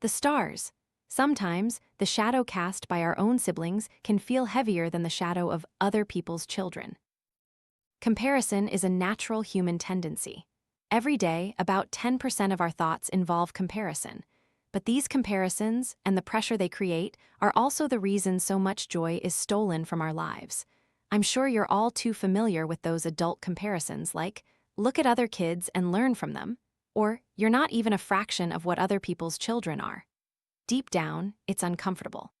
The stars. Sometimes, the shadow cast by our own siblings can feel heavier than the shadow of other people's children. Comparison is a natural human tendency. Every day, about 10% of our thoughts involve comparison. But these comparisons and the pressure they create are also the reason so much joy is stolen from our lives. I'm sure you're all too familiar with those adult comparisons like, look at other kids and learn from them, or you're not even a fraction of what other people's children are. Deep down, it's uncomfortable.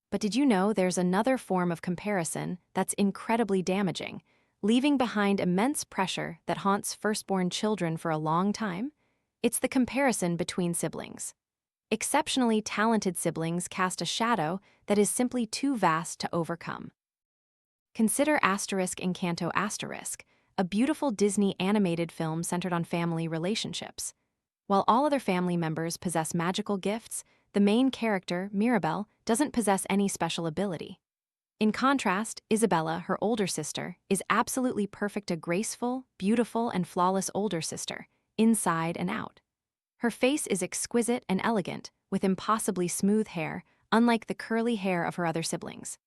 But did you know there's another form of comparison that's incredibly damaging, leaving behind immense pressure that haunts firstborn children for a long time? It's the comparison between siblings. Exceptionally talented siblings cast a shadow that is simply too vast to overcome. Consider Encanto, a beautiful Disney animated film centered on family relationships. While all other family members possess magical gifts, the main character, Mirabel, doesn't possess any special ability. In contrast, Isabella, her older sister, is absolutely perfect, a graceful, beautiful, and flawless older sister, inside and out. Her face is exquisite and elegant, with impossibly smooth hair, unlike the curly hair of her other siblings.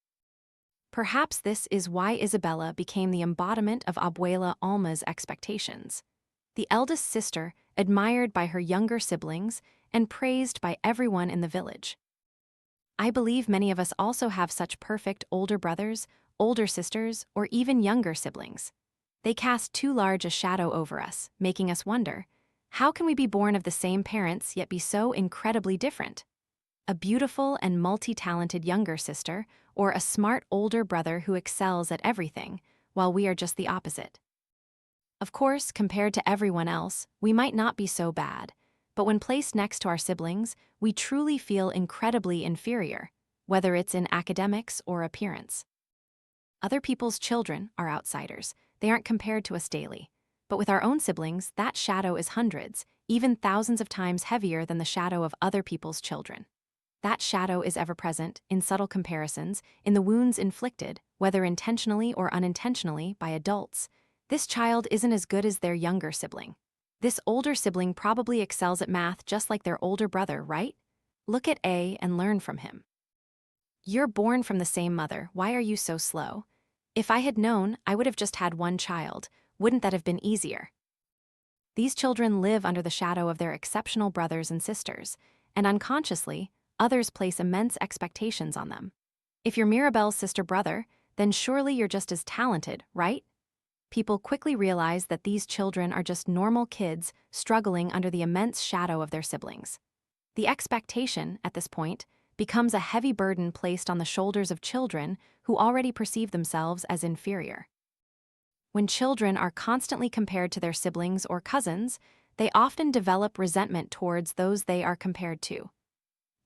Perhaps this is why Isabella became the embodiment of Abuela Alma's expectations. The eldest sister, admired by her younger siblings and praised by everyone in the village. I believe many of us also have such perfect older brothers, older sisters, or even younger siblings. They cast too large a shadow over us, making us wonder, how can we be born of the same parents yet be so incredibly different? A beautiful and multi-talented younger sister, or a smart older brother who excels at everything, while we are just the opposite. Of course, compared to everyone else, we might not be so bad, but when placed next to our siblings, we truly feel incredibly inferior, whether it's in academics or appearance. Other people's children are outsiders. They aren't compared to us daily. But with our own siblings, that shadow is hundreds, even thousands of times heavier than the shadow of other people's children. That shadow is ever present, in subtle comparisons, in the wounds inflicted, whether intentionally or unintentionally, by adults. This child isn't as good as their younger sibling. This older sibling probably excels at math just like their older brother, right? Look at A and learn from him. You're born from the same mother. Why are you so slow? If I had known, I would have just had one child. Wouldn't that have been easier? These children live under the shadow of their exceptional brothers and sisters, and unconsciously, others place immense expectations on them. If you're Mirabel's sister-brother, then surely you're just as talented, right? People quickly realize that these children are just normal kids struggling under the immense shadow of their siblings. The expectation, at this point, becomes a heavy burden placed on the shoulders of children who already perceive themselves as inferior. When children are constantly compared to their siblings or cousins, they often develop resentment towards those they are compared to.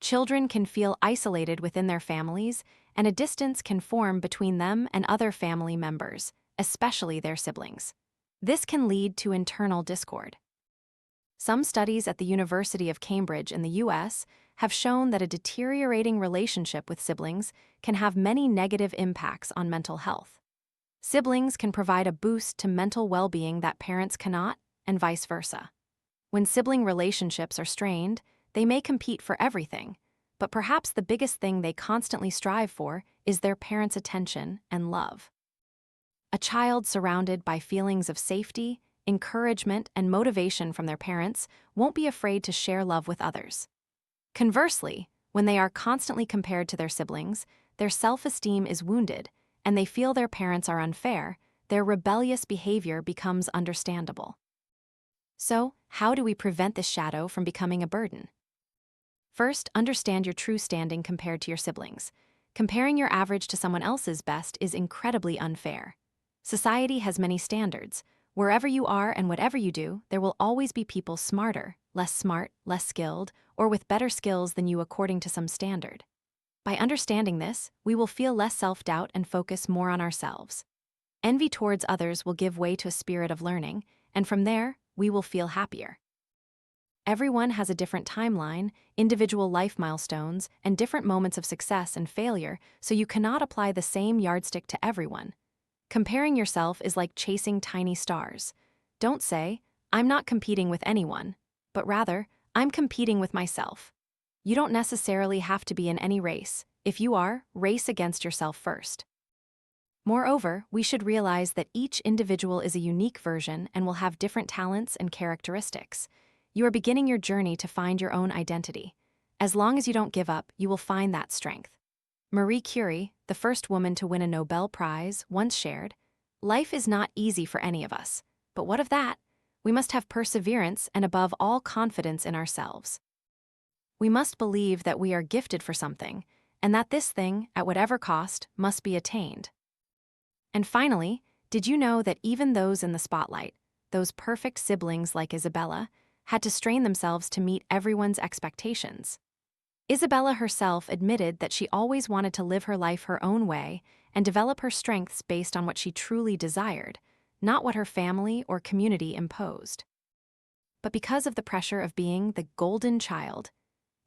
Children can feel isolated within their families, and a distance can form between them and other family members, especially their siblings. This can lead to internal discord. Some studies at the University of Cambridge in the US have shown that a deteriorating relationship with siblings can have many negative impacts on mental health. Siblings can provide a boost to mental well-being that parents cannot, and vice versa. When sibling relationships are strained, they may compete for everything, but perhaps the biggest thing they constantly strive for is their parents' attention and love. A child surrounded by feelings of safety, encouragement, and motivation from their parents won't be afraid to share love with others. Conversely, when they are constantly compared to their siblings, their self-esteem is wounded, and they feel their parents are unfair, their rebellious behavior becomes understandable. So, how do we prevent this shadow from becoming a burden? First, understand your true standing compared to your siblings. Comparing your average to someone else's best is incredibly unfair. Society has many standards. Wherever you are and whatever you do, there will always be people smarter, less smart, less skilled, or with better skills than you according to some standard. By understanding this, we will feel less self-doubt and focus more on ourselves. Envy towards others will give way to a spirit of learning, and from there, we will feel happier. Everyone has a different timeline, individual life milestones, and different moments of success and failure, so you cannot apply the same yardstick to everyone. Comparing yourself is like chasing tiny stars. Don't say, I'm not competing with anyone, but rather, I'm competing with myself. You don't necessarily have to be in any race. If you are, race against yourself first. Moreover, we should realize that each individual is a unique version and will have different talents and characteristics. You are beginning your journey to find your own identity. As long as you don't give up, you will find that strength. Marie Curie, the first woman to win a Nobel Prize, once shared, "Life is not easy for any of us. But what of that? We must have perseverance and above all confidence in ourselves. We must believe that we are gifted for something, and that this thing, at whatever cost, must be attained." And finally, did you know that even those in the spotlight, those perfect siblings like Isabella, had to strain themselves to meet everyone's expectations? Isabella herself admitted that she always wanted to live her life her own way and develop her strengths based on what she truly desired, not what her family or community imposed. But because of the pressure of being the golden child,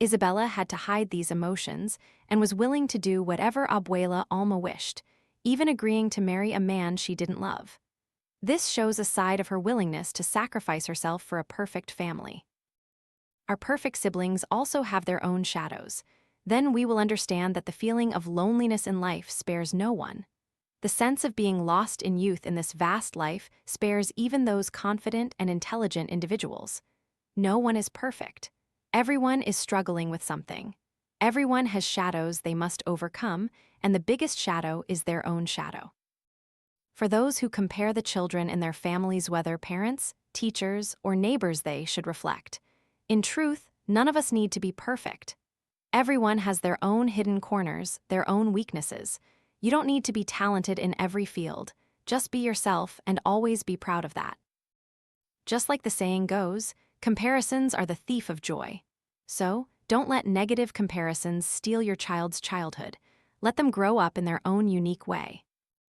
Isabella had to hide these emotions and was willing to do whatever Abuela Alma wished, even agreeing to marry a man she didn't love. This shows a side of her willingness to sacrifice herself for a perfect family. Our perfect siblings also have their own shadows. Then we will understand that the feeling of loneliness in life spares no one. The sense of being lost in youth in this vast life spares even those confident and intelligent individuals. No one is perfect. Everyone is struggling with something. Everyone has shadows they must overcome, and the biggest shadow is their own shadow. For those who compare the children in their families, whether parents, teachers, or neighbors, they should reflect. In truth, none of us need to be perfect. Everyone has their own hidden corners, their own weaknesses. You don't need to be talented in every field. Just be yourself and always be proud of that. Just like the saying goes, comparisons are the thief of joy. So, don't let negative comparisons steal your child's childhood. Let them grow up in their own unique way.